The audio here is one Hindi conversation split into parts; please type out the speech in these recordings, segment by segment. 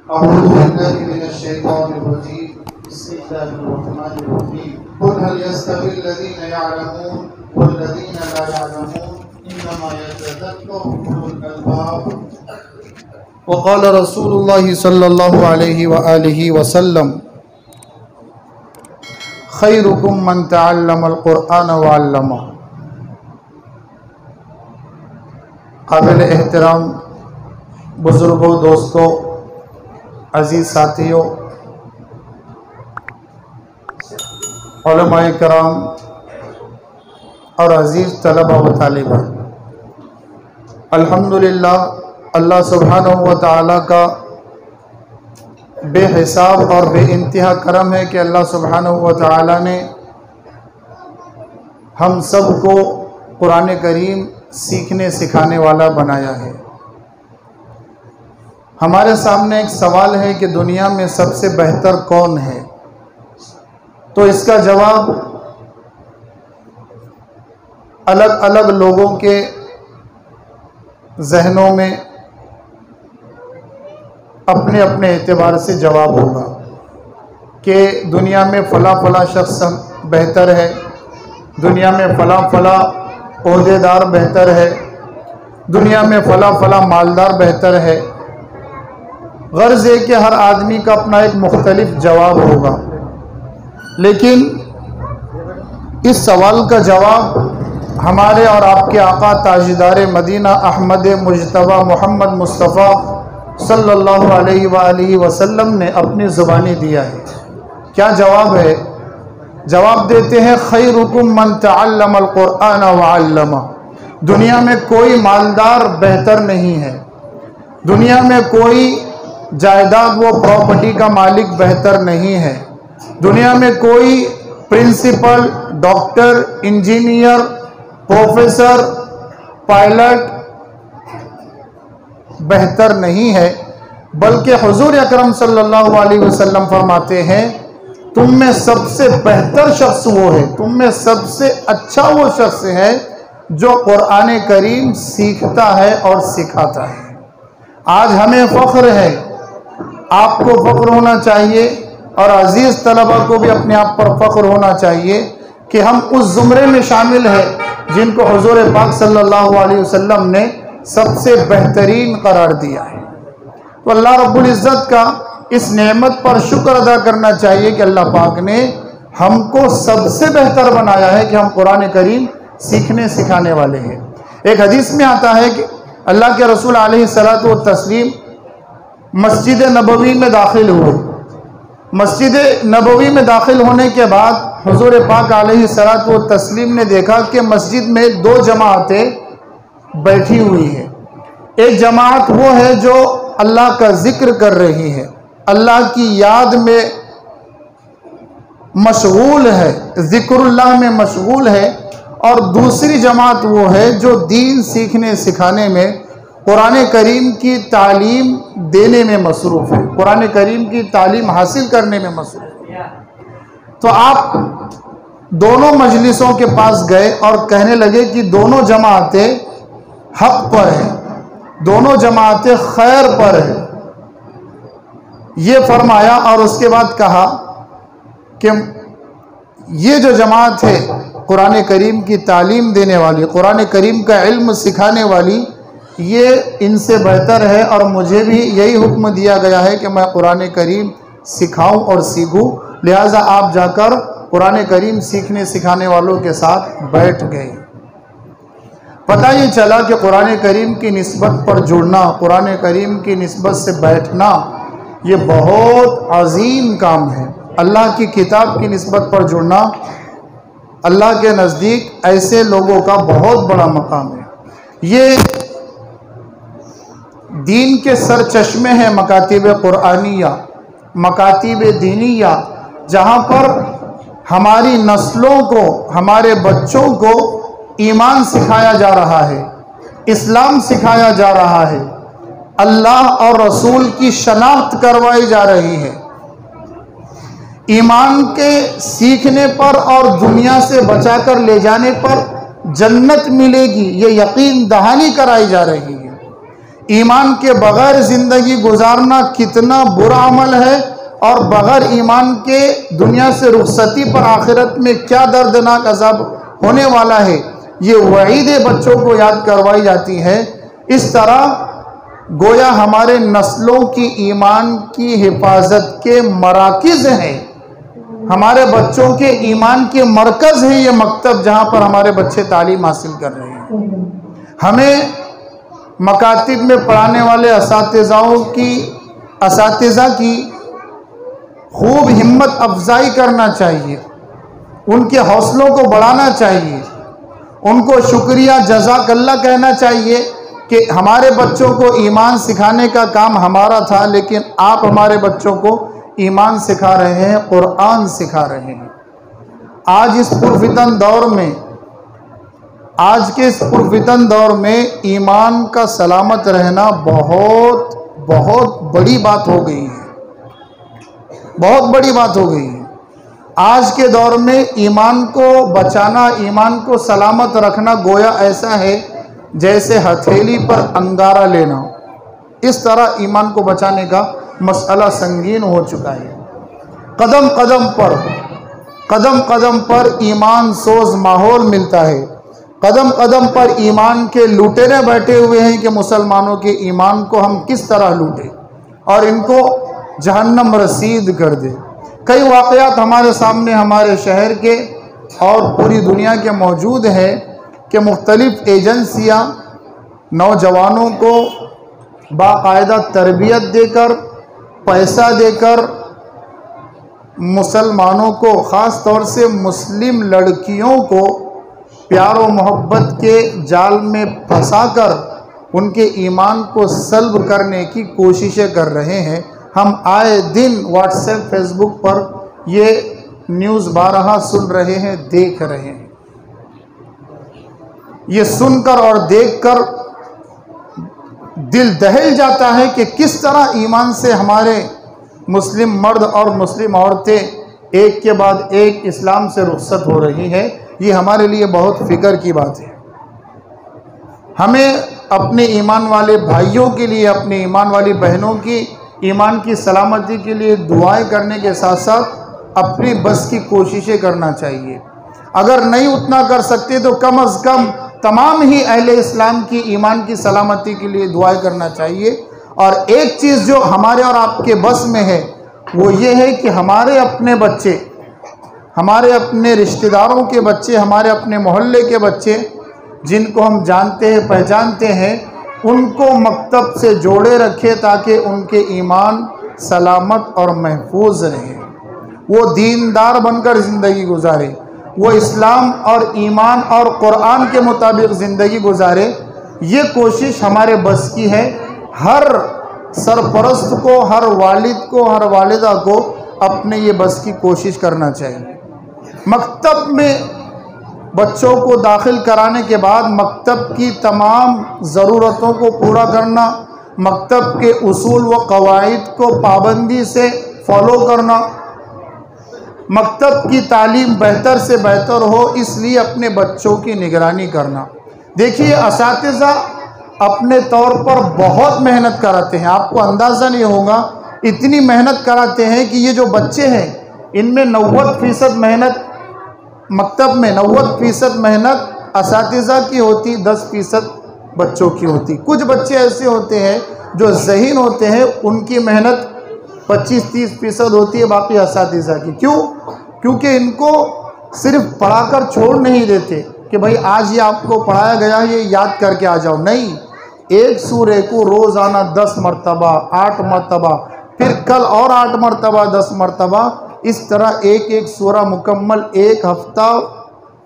अऊज़ु बिल्लाहि मिनश्शैतानिर्रजीम। बिस्मिल्लाहिर्रहमानिर्रहीम। कुल हल यस्तविल्लज़ीना यअलमून वल्लज़ीना ला यअलमून इन्नमा यतज़क्करू उलुल अलबाब। वक़ाल रसूलुल्लाहि सल्लल्लाहु अलैहि व आलिहि वसल्लम खैरुकुम मन तअल्लमल क़ुरआन व अल्लमह। काबिल एहतराम बुज़ुर्गों, दोस्तों, अज़ीज़ साथियों, उलमाए कराम और अज़ीज़ तलबा व तालिबा, अल्हम्दुलिल्लाह अल्लाह सुब्हानहु व तआला का बेहिसाब और बेइंतहा करम है कि अल्लाह सुब्हानहु व तआला ने हम सब को कुरान करीम सीखने सिखाने वाला बनाया है। हमारे सामने एक सवाल है कि दुनिया में सबसे बेहतर कौन है, तो इसका जवाब अलग अलग लोगों के जहनों में अपने अपने एतबार से जवाब होगा कि दुनिया में फ़ला फ़ला शख्स बेहतर है, दुनिया में फ़ला फ़ला ओहदेदार बेहतर है, दुनिया में फ़ला फ़ला मालदार बेहतर है। गर्ज़ है कि हर आदमी का अपना एक मुख्तलिफ जवाब होगा, लेकिन इस सवाल का जवाब हमारे और आपके आका ताजदार मदीना अहमद मुज्तबा मोहम्मद मुस्तफ़ा सल्लल्लाहु अलैहि व आलिहि वसल्लम ने अपनी ज़ुबानी दिया है। क्या जवाब है? जवाब देते हैं खैरुकुम मन तअल्लमल क़ुरआन व अल्लमह। दुनिया में कोई मालदार बेहतर नहीं है, दुनिया में कोई जायदाद व प्रॉपर्टी का मालिक बेहतर नहीं है, दुनिया में कोई principal, doctor, engineer, professor, pilot बेहतर नहीं है, बल्कि हुजूर अकरम सल्लल्लाहु अलैहि वसल्लम फरमाते हैं तुम में सबसे बेहतर शख्स वो है, तुम में सबसे अच्छा वो शख्स है जो कुरान करीम सीखता है और सिखाता है। आज हमें फ़ख्र है, आपको फ़ख्र होना चाहिए और अज़ीज़ तलबा को भी अपने आप पर फ़ख्र होना चाहिए कि हम उस ज़ुमरे में शामिल हैं जिनको हुज़ूर पाक सल्लल्लाहु अलैहि वसल्लम ने सबसे बेहतरीन करार दिया है। तो अल्लाह रब्बुल इज़्ज़त का इस नेमत पर शुक्र अदा करना चाहिए कि अल्लाह पाक ने हमको सबसे बेहतर बनाया है कि हम कुरान करीम सीखने सिखाने वाले हैं। एक हदीस में आता है कि अल्लाह के रसूल अलैहिस्सलातु व तस्लीम मस्जिद नबवी में दाखिल हुए। मस्जिद नबवी में दाखिल होने के बाद हुजूर पाक अलैहिस्सलातु व तस्लीम ने देखा कि मस्जिद में दो जमातें बैठी हुई है। एक जमात वो है जो अल्लाह का जिक्र कर रही है, अल्लाह की याद में मशगूल है, जिक्रुल्लाह में मशगूल है, और दूसरी जमात वो है जो दीन सीखने सिखाने में, कुरान करीम की तालीम देने में मसरूफ़ है, कुरान करीम की तालीम हासिल करने में मसरूफ़ है। तो आप दोनों मजलिसों के पास गए और कहने लगे कि दोनों जमातें हक़ पर हैं, दोनों जमातें खैर पर हैं। ये फरमाया और उसके बाद कहा कि ये जो जमात है कुरान करीम की तालीम देने वाली, कुरान करीम का इल्म सिखाने वाली, ये इनसे बेहतर है और मुझे भी यही हुक्म दिया गया है कि मैं कुरान करीम सिखाऊं और सीखूं, लिहाजा आप जाकर कुरान करीम सीखने सिखाने वालों के साथ बैठ गए। पता ये चला कि कुरान करीम की निस्बत पर जुड़ना, कुरान करीम की निस्बत से बैठना, ये बहुत अजीम काम है। अल्लाह की किताब की निस्बत पर जुड़ना अल्लाह के नज़दीक ऐसे लोगों का बहुत बड़ा मकाम है। ये दीन के सरचश्मे हैं मकातिब कुरानिया, मकातिब दीनिया, जहाँ पर हमारी नस्लों को, हमारे बच्चों को ईमान सिखाया जा रहा है, इस्लाम सिखाया जा रहा है, अल्लाह और रसूल की शनाख्त करवाई जा रही है। ईमान के सीखने पर और दुनिया से बचाकर ले जाने पर जन्नत मिलेगी, ये यकीन दहानी कराई जा रही है। ईमान के बगैर ज़िंदगी गुजारना कितना बुरा अमल है, और बगैर ईमान के दुनिया से रुखसती पर आखिरत में क्या दर्दनाक अज़ाब होने वाला है, ये वईदें बच्चों को याद करवाई जाती है। इस तरह गोया हमारे नस्लों की ईमान की हिफाजत के मराकिज़ हैं, हमारे बच्चों के ईमान के मरकज़ है ये मकतब, जहाँ पर हमारे बच्चे तालीम हासिल कर रहे हैं। हमें मकातिब में पढ़ाने वाले असातिज़ा की खूब हिम्मत अफजाई करना चाहिए, उनके हौसलों को बढ़ाना चाहिए, उनको शुक्रिया जज़ाकल्लाह कहना चाहिए कि हमारे बच्चों को ईमान सिखाने का काम हमारा था, लेकिन आप हमारे बच्चों को ईमान सिखा रहे हैं, कुरान सिखा रहे हैं। आज इस पुरफितन दौर में ईमान का सलामत रहना बहुत बहुत बड़ी बात हो गई है, बहुत बड़ी बात हो गई है। आज के दौर में ईमान को बचाना, ईमान को सलामत रखना गोया ऐसा है जैसे हथेली पर अंगारा लेना। इस तरह ईमान को बचाने का मसला संगीन हो चुका है। कदम कदम पर ईमान सोज माहौल मिलता है, कदम कदम पर ईमान के लुटेरे बैठे हुए हैं कि मुसलमानों के ईमान को हम किस तरह लूटें और इनको जहन्नम रसीद कर दे। कई वाक़यात हमारे सामने, हमारे शहर के और पूरी दुनिया के मौजूद है कि मुख्तलिफ़ एजेंसियाँ नौजवानों को बाकायदा तरबियत देकर, पैसा देकर मुसलमानों को, ख़ास तौर से मुस्लिम लड़कियों को प्यार और मोहब्बत के जाल में फंसाकर उनके ईमान को सल्ब करने की कोशिशें कर रहे हैं। हम आए दिन व्हाट्सएप, फेसबुक पर ये न्यूज़ बारहा सुन रहे हैं, देख रहे हैं। ये सुनकर और देखकर दिल दहल जाता है कि किस तरह ईमान से हमारे मुस्लिम मर्द और मुस्लिम औरतें एक के बाद एक इस्लाम से रुखसत हो रही है। ये हमारे लिए बहुत फ़िक्र की बात है। हमें अपने ईमान वाले भाइयों के लिए, अपने ईमान वाली बहनों की ईमान की सलामती के लिए दुआएं करने के साथ साथ अपनी बस की कोशिशें करना चाहिए। अगर नहीं उतना कर सकते तो कम अज़ कम तमाम ही अहले इस्लाम की ईमान की सलामती के लिए दुआएं करना चाहिए। और एक चीज़ जो हमारे और आपके बस में है वो ये है कि हमारे अपने बच्चे, हमारे अपने रिश्तेदारों के बच्चे, हमारे अपने मोहल्ले के बच्चे जिनको हम जानते हैं, पहचानते हैं, उनको मकतब से जोड़े रखें ताकि उनके ईमान सलामत और महफूज रहे, वो दीनदार बनकर ज़िंदगी गुजारे, वो इस्लाम और ईमान और कुरान के मुताबिक ज़िंदगी गुजारे। ये कोशिश हमारे बस की है। हर सरपरस्त को, हर वालिद को, हर वालिदा को अपने ये बस की कोशिश करना चाहिए। मकतब में बच्चों को दाखिल कराने के बाद मकतब की तमाम ज़रूरतों को पूरा करना, मकतब के उसूल व कवाइद को पाबंदी से फॉलो करना, मकतब की तालीम बेहतर से बेहतर हो इसलिए अपने बच्चों की निगरानी करना। देखिए, असातिज़ा अपने तौर पर बहुत मेहनत कराते हैं, आपको अंदाज़ा नहीं होगा, इतनी मेहनत कराते हैं कि ये जो बच्चे हैं इनमें 90% मेहनत, मकतब में 90% मेहनत असातिज़ा की होती, 10% बच्चों की होती। कुछ बच्चे ऐसे होते हैं जो ज़हीन होते हैं, उनकी मेहनत 25-30% होती है बाकी असातिज़ा की। क्यों? क्योंकि इनको सिर्फ पढ़ाकर छोड़ नहीं देते कि भाई आज ये आपको पढ़ाया गया ये याद करके आ जाओ। नहीं, एक सूरे को रोज़ाना 10 मरतबा, 8 मरतबा, फिर कल और 8 मरतबा, 10 मरतबा, इस तरह एक एक सूरा मुकम्मल एक हफ्ता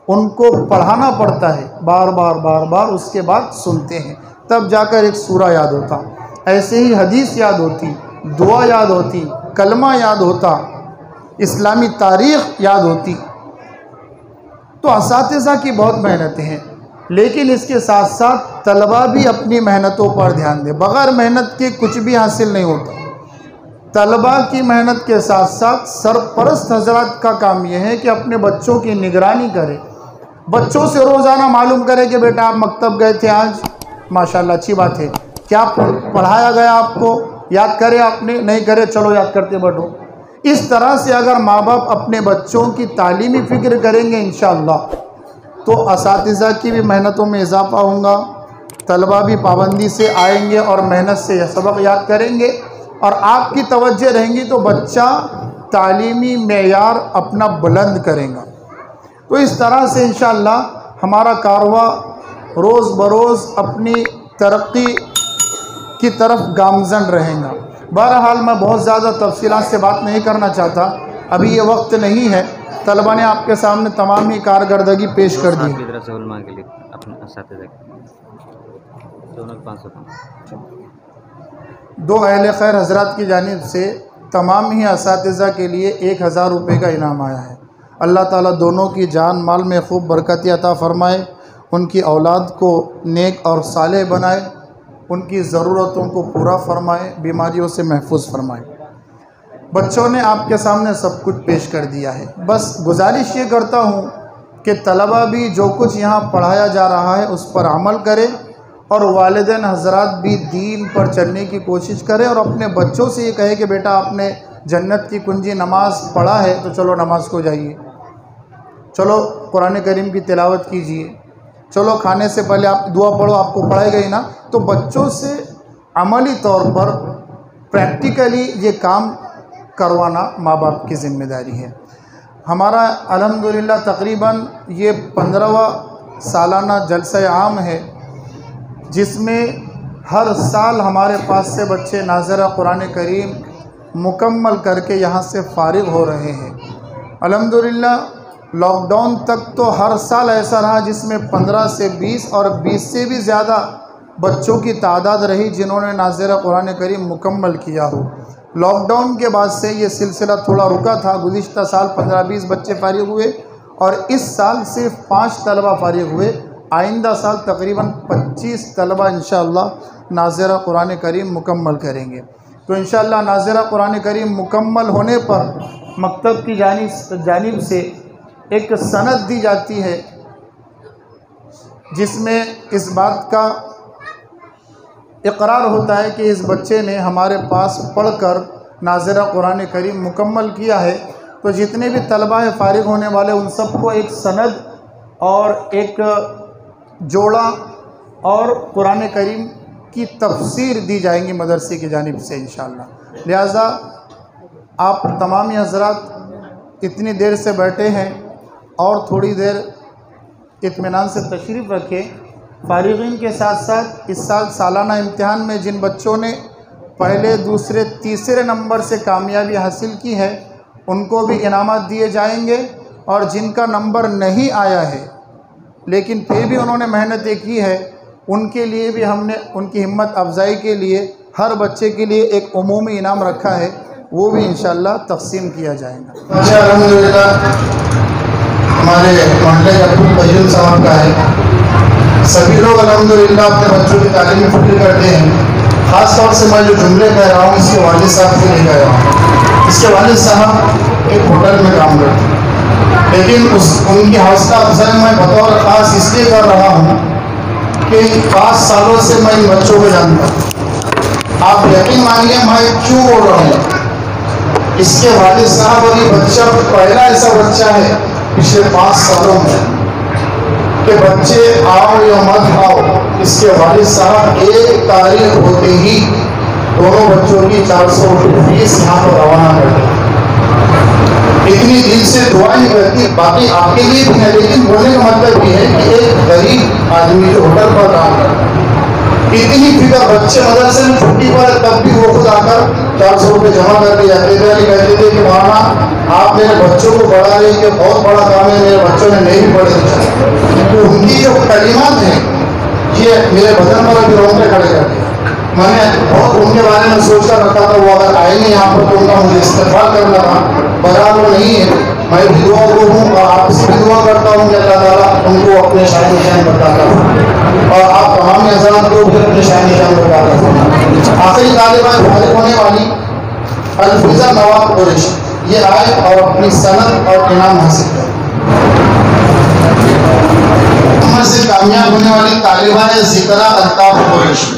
उनको पढ़ाना पड़ता है, बार बार। उसके बाद सुनते हैं, तब जाकर एक सूरा याद होता। ऐसे ही हदीस याद होती, दुआ याद होती, कलमा याद होता, इस्लामी तारीख़ याद होती। तो असातिज़ा की बहुत मेहनतें हैं, लेकिन इसके साथ साथ तलबा भी अपनी मेहनतों पर ध्यान दें। बग़ैर मेहनत के कुछ भी हासिल नहीं होता। तलबा की मेहनत के साथ साथ सरपरस्त हजरात का काम यह है कि अपने बच्चों की निगरानी करें, बच्चों से रोज़ाना मालूम करें कि बेटा आप मकतब गए थे आज, माशाल्लाह अच्छी बात है, क्या पढ़ाया गया आपको, याद करे आपने, नहीं करे चलो याद करते बैठो। इस तरह से अगर माँ बाप अपने बच्चों की तालीमी फ़िक्र करेंगे इंशाअल्लाह, तो असातिज़ा की भी मेहनतों में इजाफा होगा, तलबा भी पाबंदी से आएंगे और मेहनत से सबक याद करेंगे, और आपकी तवज्जो रहेंगी तो बच्चा तालीमी मेयार अपना बुलंद करेगा। तो इस तरह से इंशाअल्लाह हमारा कारवा रोज़ बरोज़ अपनी तरक्की की तरफ गामज़न रहेगा। बहरहाल मैं बहुत ज़्यादा तफसीलात से बात नहीं करना चाहता, अभी ये वक्त नहीं है। तलबा ने आपके सामने तमाम ही कारकर्दगी पेश कर दी। दो अहले खैर हजरात की जानिब से तमाम ही असातिज़ा के लिए 1000 रुपये का इनाम आया है। अल्लाह ताला दोनों की जान माल में खूब बरकत अता फ़रमाए, उनकी औलाद को नेक और सालेह बनाए, उनकी ज़रूरतों को पूरा फरमाए, बीमारियों से महफूज फरमाए। बच्चों ने आपके सामने सब कुछ पेश कर दिया है। बस गुजारिश ये करता हूँ कि तलबा भी जो कुछ यहाँ पढ़ाया जा रहा है उस पर अमल करें, और वालिदैन हजरात भी दीन पर चलने की कोशिश करें, और अपने बच्चों से ये कहे कि बेटा आपने जन्नत की कुंजी नमाज़ पढ़ा है तो चलो नमाज को जाइए, चलो कुरान करीम की तिलावत कीजिए, चलो खाने से पहले आप दुआ पढ़ो, आपको पढ़ाई गई ना। तो बच्चों से अमली तौर पर प्रैक्टिकली ये काम करवाना माँ बाप की ज़िम्मेदारी है। हमारा अल्हम्दुलिल्लाह तकरीबन ये 15वां सालाना जलसा आम है, जिसमें हर साल हमारे पास से बच्चे नाज़िरा कुरान करीम मुकम्मल करके यहाँ से फ़ारिग हो रहे हैं। अल्हम्दुलिल्लाह लॉकडाउन तक तो हर साल ऐसा रहा जिसमें 15 से 20 और 20 से भी ज़्यादा बच्चों की तादाद रही जिन्होंने नाज़िरा कुरान करीम मुकम्मल किया हो। लॉकडाउन के बाद से ये सिलसिला थोड़ा रुका था। गुज़िश्ता साल 15-20 बच्चे फ़ारिग हुए और इस साल सिर्फ 5 तलबा फ़ारिग हुए। आइंदा साल तकरीबन 25 तलबा इंशाअल्लाह नाज़िरा कुरान करीम मुकम्मल करेंगे। तो इंशाअल्लाह नाज़िरा कुरान करीम मुकम्मल होने पर मकतब की जानिब से एक सनद दी जाती है, जिसमें इस बात का इकरार होता है कि इस बच्चे ने हमारे पास पढ़कर नाज़िरा कुरान करीम मुकम्मल किया है। तो जितने भी तलबा है फ़ारिग होने वाले उन सबको एक सनद और एक जोड़ा और कुरान करीम की तफसीर दी जाएंगी मदरसे की जानिब से इंशाअल्लाह। लिहाजा आप तमाम हज़रात इतनी देर से बैठे हैं और थोड़ी देर इत्मीनान से तशरीफ़ रखें। फ़ारिगीन के साथ साथ इस साल सालाना इम्तिहान में जिन बच्चों ने पहले, दूसरे, तीसरे नंबर से कामयाबी हासिल की है उनको भी इनामात दिए जाएंगे, और जिनका नंबर नहीं आया है लेकिन फिर भी उन्होंने मेहनतें की है उनके लिए भी हमने उनकी हिम्मत अफजाई के लिए हर बच्चे के लिए एक उमूमी इनाम रखा है, वो भी इंशाअल्लाह तक़सीम किया जाएगा। अच्छा, अल्हम्दुलिल्लाह हमारे मोहल्ले अब्दुल कयूम साहब का है। सभी लोग अल्हम्दुलिल्लाह अपने बच्चों की तालीम में फिक्र करते हैं। ख़ास तौर से मैं जो जुमले कह रहा हूँ इसके वालिद साहब से नहीं कह रहा हूँ। इसके वालिद साहब एक होटल में काम करते हैं, लेकिन उनकी हौसला अफजाई मैं बतौर ख़ास इसलिए कर रहा हूँ कि 5 सालों से मैं इन बच्चों को जानता हूँ। आप यकीन मानिए मैं क्यों बोल रहा हूँ। इसके वालिद साहब और ये बच्चा पहला ऐसा बच्चा है पिछले 5 सालों में कि बच्चे आओ या मत आओ, इसके वालिद साहब एक तारीख होते ही दोनों बच्चों की 400 रुपये फीस यहाँ पर रवाना करते। इतनी दिल से दुआएं करती, बाकी आपके लिए भी है, लेकिन बोलने का मतलब ये है कि एक गरीब आदमी जो होटल पर काम करता है, इतनी फिक्र, बच्चे मदरसे में छुट्टी पर तब भी वो खुद आकर 400 रुपये जमा करके जाते थे। कहते थे कि मौलाना आप मेरे बच्चों को बढ़ा रहे हैं, बहुत बड़ा काम है, मेरे बच्चों ने नहीं भी पढ़े। तो उनकी जो कलिमात हैं ये मेरे बदन पर अभी रोंगटे खड़े कर दिए। मैंने बहुत उनके बारे में सोच कर रखा था, वो अगर आएंगे यहाँ पर तो उनका मुझे इस्तेमाल करना था, बराबर वो नहीं है। मैं भी दुआ हूँ और आपसे भी दुआ करता हूँ कि अल्लाह ताला उनको अपने शान निशान बताता हूँ, और आप तमाम हज़रात को भी अपने शान निशान बताता हूँ। आखिरी तालिबान फारिग होने वाली अलफिज़ा नवाब कुरैशी ये आए और अपनी सनद और इनाम हासिल करें। उम्र से कामयाब होने वाली तालिबान ज़िकरा अल्ताफ कुरैशी।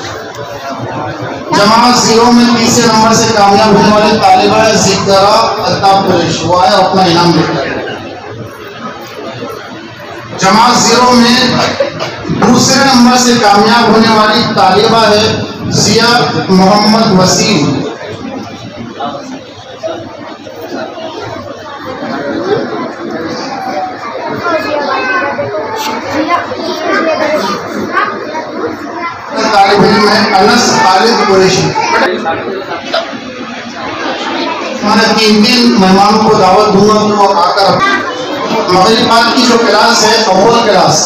जमात 0 में तीसरे नंबर से कामयाब होने वाले तालिबा है ज़िक्रा अत्ताब कुरैशी, वो आया अपना इनाम लेकर। जमात 0 में दूसरे नंबर से कामयाब होने वाली तालिबा है जिया मोहम्मद वसीम। तालिब इल्म है अनस खालिद कुरैशी। मैंने 3 मेहमानों को दावत दूंगा कि वो आकर मगरिबात की जो क्लास है अव्वल क्लास,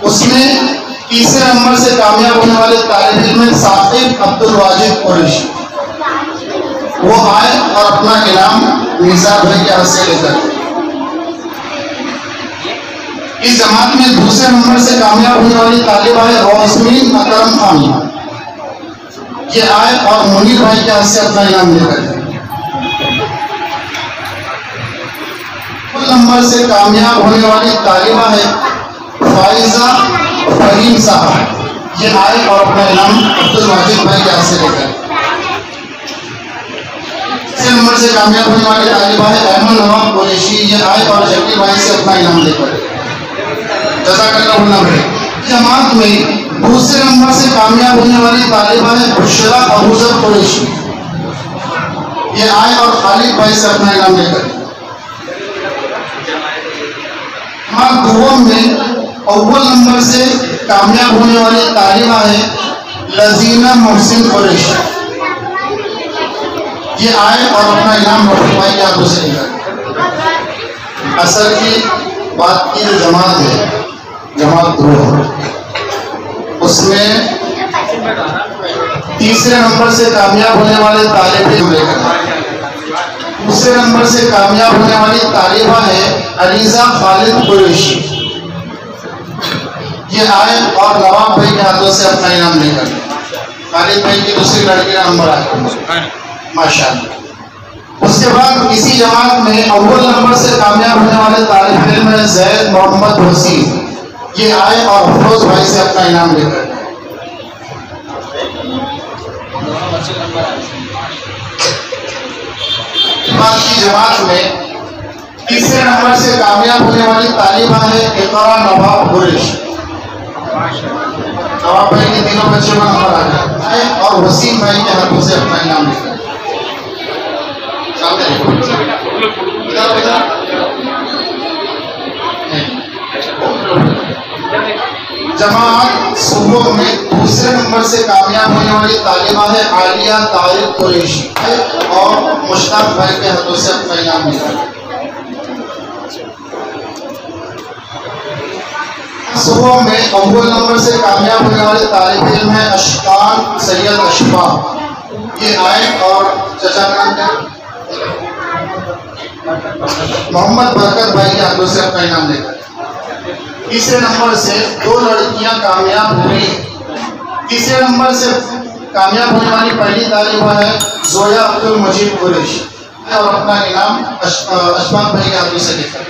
उसमें तीसरे नंबर से कामयाब होने वाले तालिब इल्म है साकिब अब्दुल वाजिद कुरैशी, वो आए और अपना इनाम निसार भाई के हाथ से लेकर। इस जमात में दूसरे नंबर से कामयाब होने वाली तालिबा है रोशमीन अकरम खान, ये आए और मुनीर भाई के हाथ से अपना इनाम लेकर। नंबर से कामयाब होने वाली तालिबा है फाइजा फहीम साहब, ये आए और अपना इनाम अब्दुल वाजिद भाई के हाथ से लेकर। तीसरे नंबर से कामयाब होने वाली तालिबा है अहमद नवाब कुरैशी, ये आए और जकीर भाई से अपना इनाम लेकर। जमात में दूसरे नंबर से कामयाब होने वाली तालिबा है बुशरा अबूजर कुरैशी, ये आए और खालिद भाई से अपना इनाम लेकर। जमात 2 में अव्वल नंबर से कामयाब होने वाली तालिबा है लजीना मोहसिन कुरैशी, ये आए और अपना इनाम रफीक भाई के हाथों से लेकर। असर की बात की जो जमात है, जमात 2, उसमें तीसरे नंबर से कामयाब होने वाले तालिब इल्म लेकर। दूसरे नंबर से कामयाब होने वाली तालिबा है अलीजा खालिद कुरैशी, ये आए और नवाब भाई के हाथों से अपना इनाम लेकर। खालिद भाई की दूसरी लड़की का नंबर आया माशाअल्लाह। उसके बाद इसी जमात में अव्वल नंबर से कामयाब होने वाले तालिब इल्म है जैद मोहम्मद वसीम, ये आए और अफरोज भाई से अपना इनाम लेकर। बाकी जमात में तीसरे नंबर से कामयाब होने वाली तालिबा है इकरा नवाब कुरैशी, नवाब भाई के तीनों बच्चों का नंबर आ गया और वसीम भाई के हाथों से अपना इनाम लेकर। जमात सुबह में दूसरे नंबर से कामयाब होने वाली तालिबा है आलिया तारिक कुरैशी और मुश्ताक भाई के हाथों से अपना इनाम मिला। सुबह में अव्वल नंबर से कामयाब होने वाले तालिब इल्म है अशकान सैयद अशफा, ये आए और चचा मोहम्मद बरकत भाई के हाथों से अपना इनाम लेकर। तीसरे नंबर से 2 लड़कियां कामयाब हुई। तीसरे नंबर से कामयाब होने वाली पहली तालिबा है जोया अब्दुल मजीद कुरैशी और अपना इनाम अशफाक भाई के हाथों से लेकर।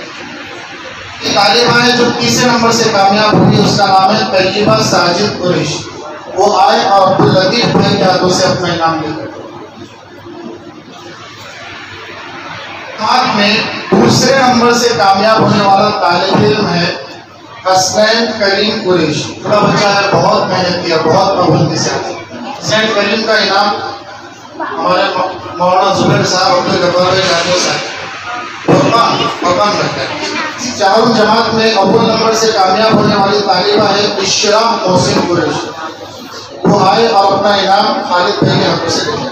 तालिबा है जो तीसरे नंबर से कामयाब हुई, उसका नाम है तैयबा साजिद कुरैशी, वो आए और अब्दुल लतीफ भाई के हाथों से अपना इनाम लेकर। बाद में दूसरे नंबर से कामयाब होने वाला तालिब इल्म है हसनैन करीम कुरैशी, बड़ा बच्चा है, बहुत मेहनत किया, बहुत पाबंदी से। हसनैन करीम का इनाम हमारे मौलाना जुबैर साहब अब्दुल गफ्फार भाई जादू साहब रखते हैं। चारों जमात में अव्वल नंबर से कामयाब होने वाली तालिबा है इशरा मोहसिन कुरैशी, वो आए और अपना इनाम खालिद भाई के हाथों से लेते।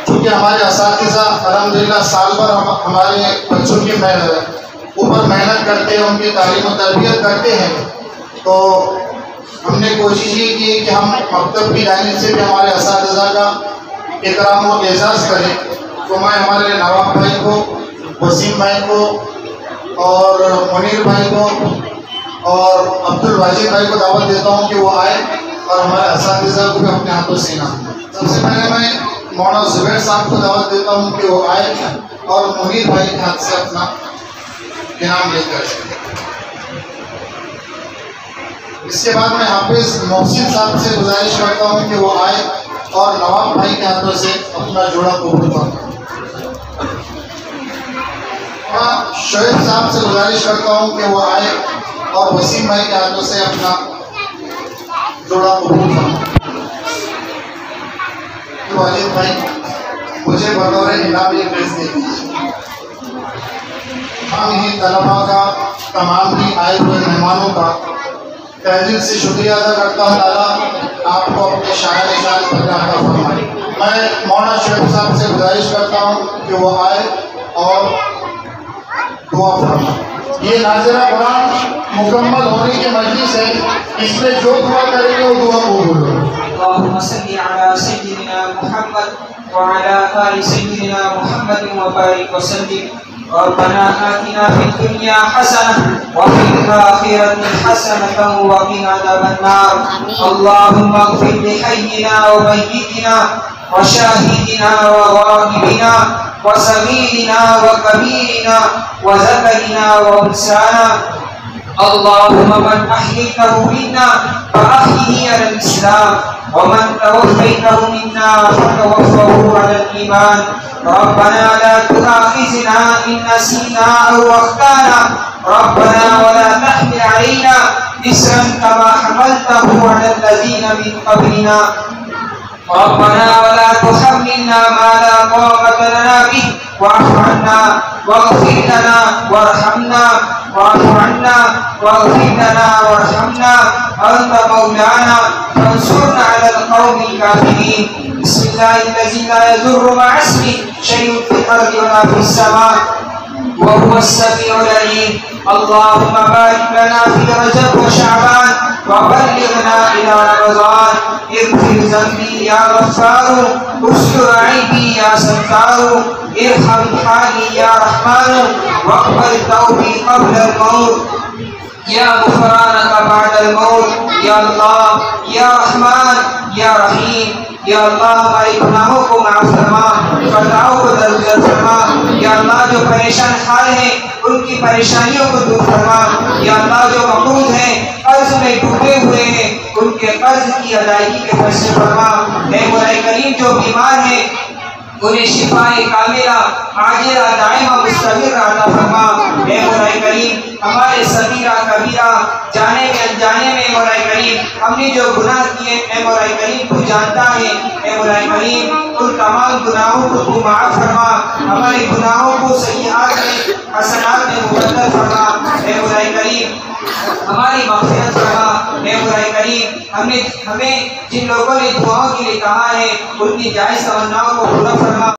क्योंकि हमारे असातिज़ा अल्हम्दुलिल्लाह साल भर हमारे बच्चों के ऊपर मेहनत करते हैं, उनकी तालीम और तरबियत करते हैं, तो हमने कोशिश ये की कि हम मकतब की लाइन से भी हमारे असातिज़ा का इकराम और एजाज़ करें। तो मैं हमारे नवाब भाई को, वसीम भाई को और मुनीर भाई को और अब्दुल वाजिद भाई को दावत देता हूँ कि वो आए और हमारे असातिज़ा को भी अपने हाथों से इनाम दें। सबसे पहले मैं मौलाना जुबैर साहब को दावत देता हूँ कि वो आए और मुनीर भाई के हाथ से अपना इनाम लेकर। इसके बाद मैं हाफिज मोहसिन साहब से गुजारिश करता हूँ कि वो आए और नवाब भाई के हाथों से अपना जोड़ा कबूल करें। शोएब साहब से गुजारिश करता हूँ कि वो आए और वसीम भाई के हाथों से अपना जोड़ा कबूल करें। वालिद भाई मुझे बतौर इनाम ये ड्रेस दे दीजिए। हम ही तलबा का, तमाम ही आए हुए मेहमानों का तहे दिल से शुक्रिया अदा करता हूँ। ताला आपको अपने शायर निशान पर अता फरमाए। मैं मौलाना शोएब साहब से गुजारिश करता हूँ कि वो आए और दुआ फरमाए। ये नाज़िरा कुरान मुकम्मल होने की मजलिस है, इसमें जो दुआ करेंगे वो दुआ कबूल हो। अल्लाहुम्मा सल्ली अला सय्यिदिना मुहम्मद व अला आलि सय्यिदिना मुहम्मद व बारिक वसल्लिम। रब्बना आतिना फिद दुनिया हसनह व फिल आखिरति हसनह व क़िना अज़ाबन्नार। अल्लाहुम्मा इग़फिर लिहय्यिना व मय्यितिना व शाहिदिना व गाइबिना व सगीरिना व कबीरिना व ज़करिना व उन्साना। अल्लाहुम्मा मन अह्यैतहु मिन्ना फअह्यिही अलल इस्लाम व मन तवफ़्फ़ैतहु मिन्ना फतवफ़्फ़हु अलल ईमान। रब्बना ला तुआखिज़ना इन नसीना औ अख़्ताना। रब्बना व ला तहमिल अलैना इस्रन कमा हमलतहु अलल लज़ीना मिन क़ब्लिना। रब्बना व ला तुहम्मिलना मा ला ताक़त लना बिहि वाफ़ु अन्ना वाग़फ़िर लना वरहमना वाफ़ु अन्ना वाग़फ़िर लना वरहमना अंत मौलाना फंसुरना अलल क़ौमिल काफ़िरीन। बिस्मिल्लाहिल्लज़ी ला यज़ुर्रु मअ इस्मिही शैउन फ़िल अर्दि व ला फ़िस समा' व हुवस समीउल अलीम। अल्लाहुम्मा बारिक लना फ़ी रजब व शअबान व बल्लिग़ना इला रमज़ान। इग़फिर ज़ंबी या गफ़्फ़ारु उस्tur ऐबी या सत्तारु। इरहम हाली या रहमानु वक़्बल तौबी क़ब्लल मौत या गुफ़रानक बअदल मौत। या अल्लाह या रहमान या रहीम। या अल्लाह हमारे गुनाहों को माफ़ फरमा, खताओं को दरगुजर फरमा। या अल्लाह जो परेशान हाल हैं उनकी परेशानियों को दूर फरमा। या अल्लाह जो मक़रूज़ हैं, कर्ज में डूबे हुए हैं, उनके कर्ज की अदायगी के फैसले फरमा। ऐ मौला करीम जो बीमार हैं उन्हें शिफाए कामिला आजिला दाइमा मुस्तमिर अता फरमा। ऐ मौला करीम हमारे सगीरा कबीरा जाने में अनजाने में मौला करीम हमने जो गुनाह किए ऐ मौला करीम तू जानता है। ऐ मौला करीम उन तमाम गुनाहों को तू माफ़ फरमा। हमारे गुनाहों को सय्यात में हसनात में मुबद्दल फरमा। ऐ मौला करीम हमारी मग़फ़िरत फरमा। ऐ मौला करीम हमें जिन लोगों ने दुआओं के लिए कहा है उनकी जायज़ तमन्नाओं को पूरा फरमा।